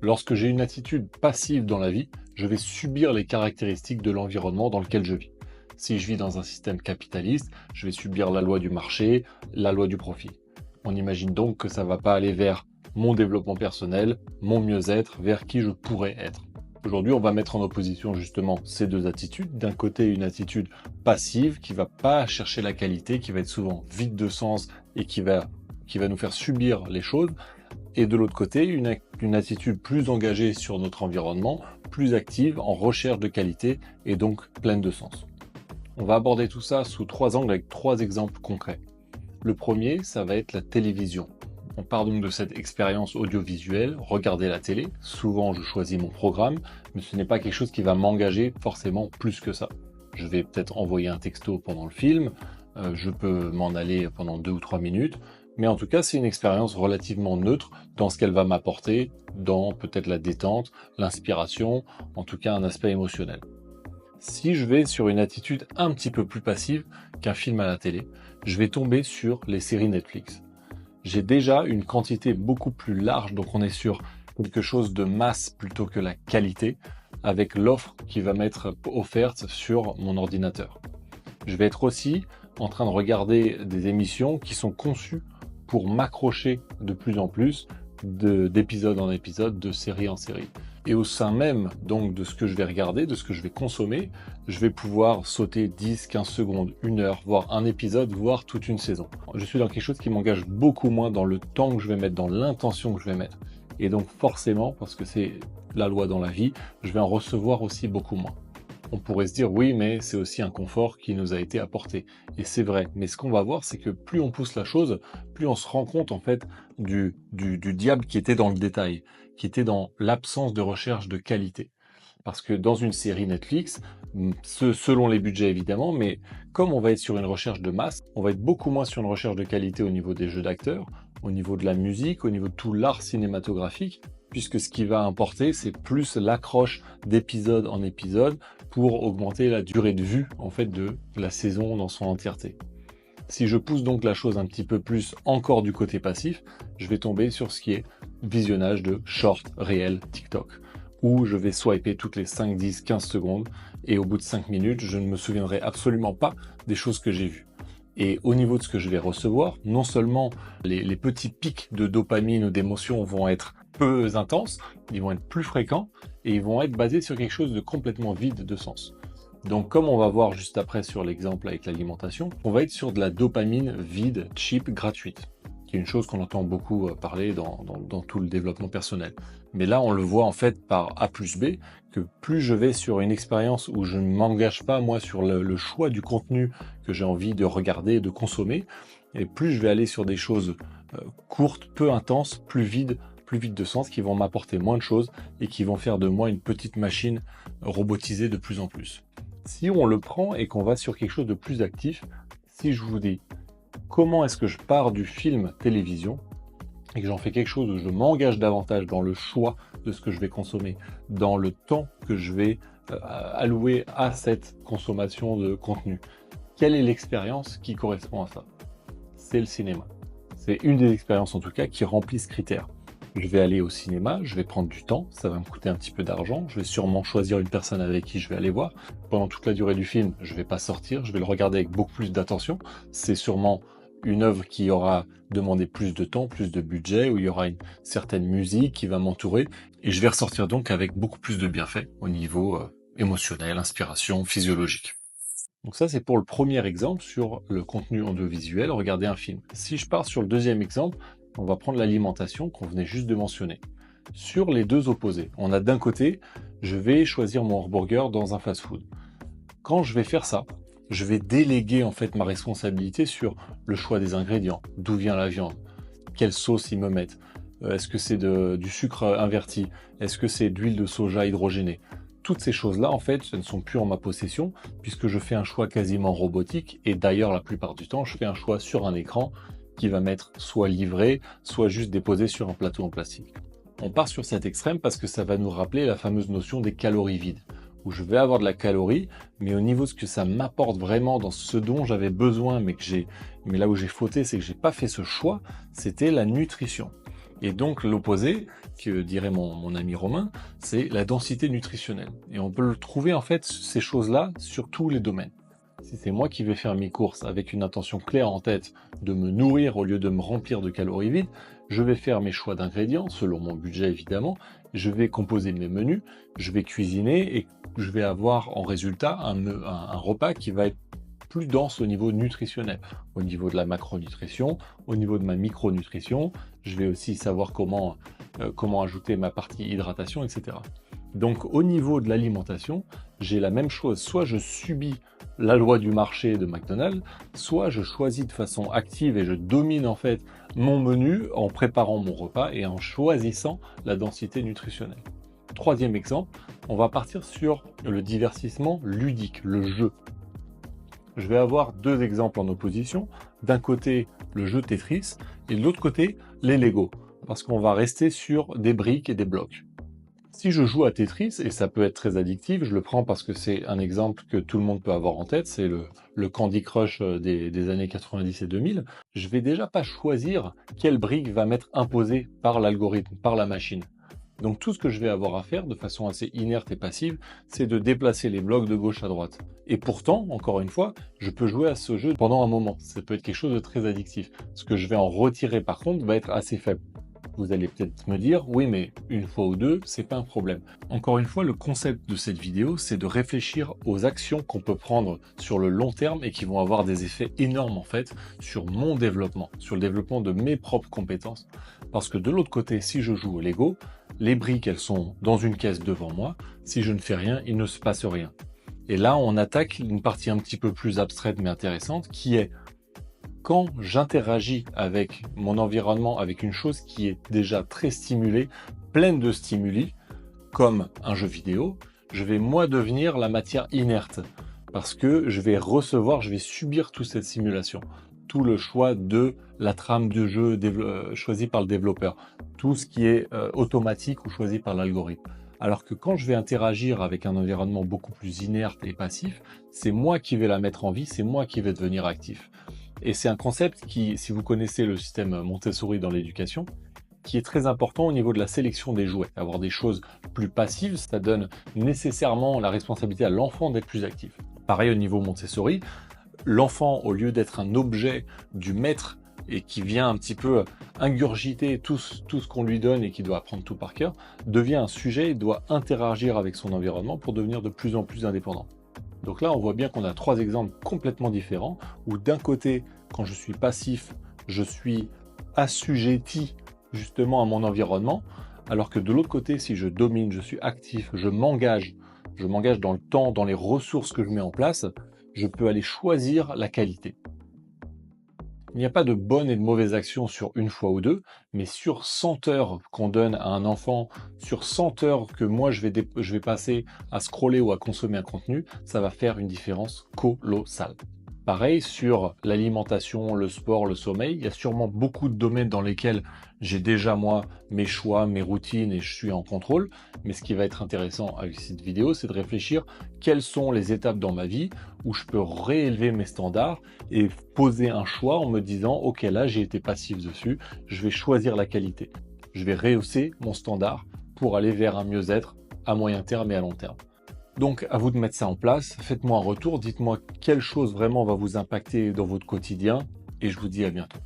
Lorsque j'ai une attitude passive dans la vie, je vais subir les caractéristiques de l'environnement dans lequel je vis. Si je vis dans un système capitaliste, je vais subir la loi du marché, la loi du profit. On imagine donc que ça ne va pas aller vers mon développement personnel, mon mieux-être, vers qui je pourrais être. Aujourd'hui, on va mettre en opposition justement ces deux attitudes. D'un côté, une attitude passive qui va pas chercher la qualité, qui va être souvent vide de sens et qui va nous faire subir les choses. Et de l'autre côté, une attitude plus engagée sur notre environnement, plus active, en recherche de qualité et donc pleine de sens. On va aborder tout ça sous 3 angles avec 3 exemples concrets. Le premier, ça va être la télévision. On part donc de cette expérience audiovisuelle, regarder la télé. Souvent, je choisis mon programme, mais ce n'est pas quelque chose qui va m'engager forcément plus que ça. Je vais peut-être envoyer un texto pendant le film, je peux m'en aller pendant 2 ou 3 minutes, mais en tout cas, c'est une expérience relativement neutre dans ce qu'elle va m'apporter, dans peut-être la détente, l'inspiration, en tout cas un aspect émotionnel. Si je vais sur une attitude un petit peu plus passive qu'un film à la télé, je vais tomber sur les séries Netflix. J'ai déjà une quantité beaucoup plus large, donc on est sur quelque chose de masse plutôt que la qualité, avec l'offre qui va m'être offerte sur mon ordinateur. Je vais être aussi en train de regarder des émissions qui sont conçues pour m'accrocher de plus en plus d'épisode en épisode, de série en série. Et au sein même donc de ce que je vais regarder, de ce que je vais consommer, je vais pouvoir sauter 10, 15 secondes, 1 heure, voire un épisode, voire toute une saison. Je suis dans quelque chose qui m'engage beaucoup moins dans le temps que je vais mettre, dans l'intention que je vais mettre. Et donc forcément, parce que c'est la loi dans la vie, je vais en recevoir aussi beaucoup moins. On pourrait se dire oui, mais c'est aussi un confort qui nous a été apporté. Et c'est vrai. Mais ce qu'on va voir, c'est que plus on pousse la chose, plus on se rend compte en fait du diable qui était dans le détail, qui était dans l'absence de recherche de qualité. Parce que dans une série Netflix, selon les budgets évidemment, mais comme on va être sur une recherche de masse, on va être beaucoup moins sur une recherche de qualité au niveau des jeux d'acteurs, au niveau de la musique, au niveau de tout l'art cinématographique, puisque ce qui va importer, c'est plus l'accroche d'épisode en épisode pour augmenter la durée de vue en fait de la saison dans son entièreté. Si je pousse donc la chose un petit peu plus encore du côté passif, je vais tomber sur ce qui est visionnage de short réel TikTok, où je vais swiper toutes les 5, 10, 15 secondes et au bout de 5 minutes, je ne me souviendrai absolument pas des choses que j'ai vues. Et au niveau de ce que je vais recevoir, non seulement les petits pics de dopamine ou d'émotion vont être peu intenses, ils vont être plus fréquents et ils vont être basés sur quelque chose de complètement vide de sens. Donc comme on va voir juste après sur l'exemple avec l'alimentation, on va être sur de la dopamine vide, cheap, gratuite, qui est une chose qu'on entend beaucoup parler dans tout le développement personnel. Mais là on le voit en fait par A plus B, que plus je vais sur une expérience où je ne m'engage pas moi sur le choix du contenu que j'ai envie de regarder, de consommer, et plus je vais aller sur des choses courtes, peu intenses, plus vides de sens, qui vont m'apporter moins de choses et qui vont faire de moi une petite machine robotisée de plus en plus. Si on le prend et qu'on va sur quelque chose de plus actif, si je vous dis comment est-ce que je pars du film télévision et que j'en fais quelque chose où je m'engage davantage dans le choix de ce que je vais consommer, dans le temps que je vais allouer à cette consommation de contenu, quelle est l'expérience qui correspond à ça? C'est le cinéma. C'est une des expériences en tout cas qui remplit ce critère. Je vais aller au cinéma, je vais prendre du temps, ça va me coûter un petit peu d'argent, je vais sûrement choisir une personne avec qui je vais aller voir. Pendant toute la durée du film, je ne vais pas sortir, je vais le regarder avec beaucoup plus d'attention. C'est sûrement une œuvre qui aura demandé plus de temps, plus de budget, où il y aura une certaine musique qui va m'entourer, et je vais ressortir donc avec beaucoup plus de bienfaits au niveau émotionnel, inspiration, physiologique. Donc ça, c'est pour le premier exemple sur le contenu audiovisuel, regarder un film. Si je pars sur le deuxième exemple, on va prendre l'alimentation qu'on venait juste de mentionner. Sur les deux opposés, on a d'un côté, je vais choisir mon hamburger dans un fast-food. Quand je vais faire ça, je vais déléguer en fait ma responsabilité sur le choix des ingrédients, d'où vient la viande, quelle sauce ils me mettent, est-ce que c'est du sucre inverti, est-ce que c'est d'huile de soja hydrogénée. Toutes ces choses-là, en fait, ce ne sont plus en ma possession, puisque je fais un choix quasiment robotique, et d'ailleurs, la plupart du temps, je fais un choix sur un écran qui va m'être soit livré, soit juste déposé sur un plateau en plastique. On part sur cet extrême parce que ça va nous rappeler la fameuse notion des calories vides, où je vais avoir de la calorie, mais au niveau de ce que ça m'apporte vraiment dans ce dont j'avais besoin, mais là où j'ai fauté, c'est que j'ai pas fait ce choix, c'était la nutrition. Et donc l'opposé, que dirait mon ami Romain, c'est la densité nutritionnelle. Et on peut le trouver en fait, ces choses-là, sur tous les domaines. Si c'est moi qui vais faire mes courses avec une intention claire en tête de me nourrir au lieu de me remplir de calories vides, je vais faire mes choix d'ingrédients, selon mon budget évidemment, je vais composer mes menus, je vais cuisiner et je vais avoir en résultat un repas qui va être plus dense au niveau nutritionnel, au niveau de la macronutrition, au niveau de ma micronutrition, je vais aussi savoir comment ajouter ma partie hydratation, etc. Donc au niveau de l'alimentation, j'ai la même chose, soit je subis la loi du marché de McDonald's, soit je choisis de façon active et je domine en fait mon menu en préparant mon repas et en choisissant la densité nutritionnelle. Troisième exemple, on va partir sur le divertissement ludique, le jeu. Je vais avoir deux exemples en opposition. D'un côté, le jeu Tetris et de l'autre côté, les Lego. Parce qu'on va rester sur des briques et des blocs. Si je joue à Tetris, et ça peut être très addictif, je le prends parce que c'est un exemple que tout le monde peut avoir en tête, c'est le Candy Crush des années 90 et 2000, je vais déjà pas choisir quelle brique va m'être imposée par l'algorithme, par la machine. Donc tout ce que je vais avoir à faire de façon assez inerte et passive, c'est de déplacer les blocs de gauche à droite. Et pourtant, encore une fois, je peux jouer à ce jeu pendant un moment. Ça peut être quelque chose de très addictif. Ce que je vais en retirer par contre va être assez faible. Vous allez peut-être me dire, oui, mais une fois ou deux, c'est pas un problème. Encore une fois, le concept de cette vidéo, c'est de réfléchir aux actions qu'on peut prendre sur le long terme et qui vont avoir des effets énormes en fait sur mon développement, sur le développement de mes propres compétences. Parce que de l'autre côté, si je joue au Lego, les briques, elles sont dans une caisse devant moi. Si je ne fais rien, il ne se passe rien. Et là, on attaque une partie un petit peu plus abstraite mais intéressante qui est quand j'interagis avec mon environnement, avec une chose qui est déjà très stimulée, pleine de stimuli, comme un jeu vidéo, je vais moi devenir la matière inerte. Parce que je vais recevoir, je vais subir toute cette simulation. Tout le choix de la trame de jeu choisie par le développeur. Tout ce qui est automatique ou choisi par l'algorithme. Alors que quand je vais interagir avec un environnement beaucoup plus inerte et passif, c'est moi qui vais la mettre en vie, c'est moi qui vais devenir actif. Et c'est un concept qui, si vous connaissez le système Montessori dans l'éducation, qui est très important au niveau de la sélection des jouets. Avoir des choses plus passives, ça donne nécessairement la responsabilité à l'enfant d'être plus actif. Pareil au niveau Montessori, l'enfant, au lieu d'être un objet du maître et qui vient un petit peu ingurgiter tout ce qu'on lui donne et qui doit apprendre tout par cœur, devient un sujet et doit interagir avec son environnement pour devenir de plus en plus indépendant. Donc là, on voit bien qu'on a trois exemples complètement différents, où d'un côté, quand je suis passif, je suis assujetti justement à mon environnement, alors que de l'autre côté, si je domine, je suis actif, je m'engage dans le temps, dans les ressources que je mets en place, je peux aller choisir la qualité. Il n'y a pas de bonne et de mauvaise action sur une fois ou deux, mais sur 100 heures qu'on donne à un enfant, sur 100 heures que moi je vais passer à scroller ou à consommer un contenu, ça va faire une différence colossale. Pareil sur l'alimentation, le sport, le sommeil, il y a sûrement beaucoup de domaines dans lesquels j'ai déjà moi mes choix, mes routines et je suis en contrôle. Mais ce qui va être intéressant avec cette vidéo, c'est de réfléchir quelles sont les étapes dans ma vie où je peux réélever mes standards et poser un choix en me disant ok, là j'ai été passif dessus, je vais choisir la qualité. Je vais rehausser mon standard pour aller vers un mieux-être à moyen terme et à long terme. Donc, à vous de mettre ça en place. Faites-moi un retour. Dites-moi quelle chose vraiment va vous impacter dans votre quotidien. Et je vous dis à bientôt.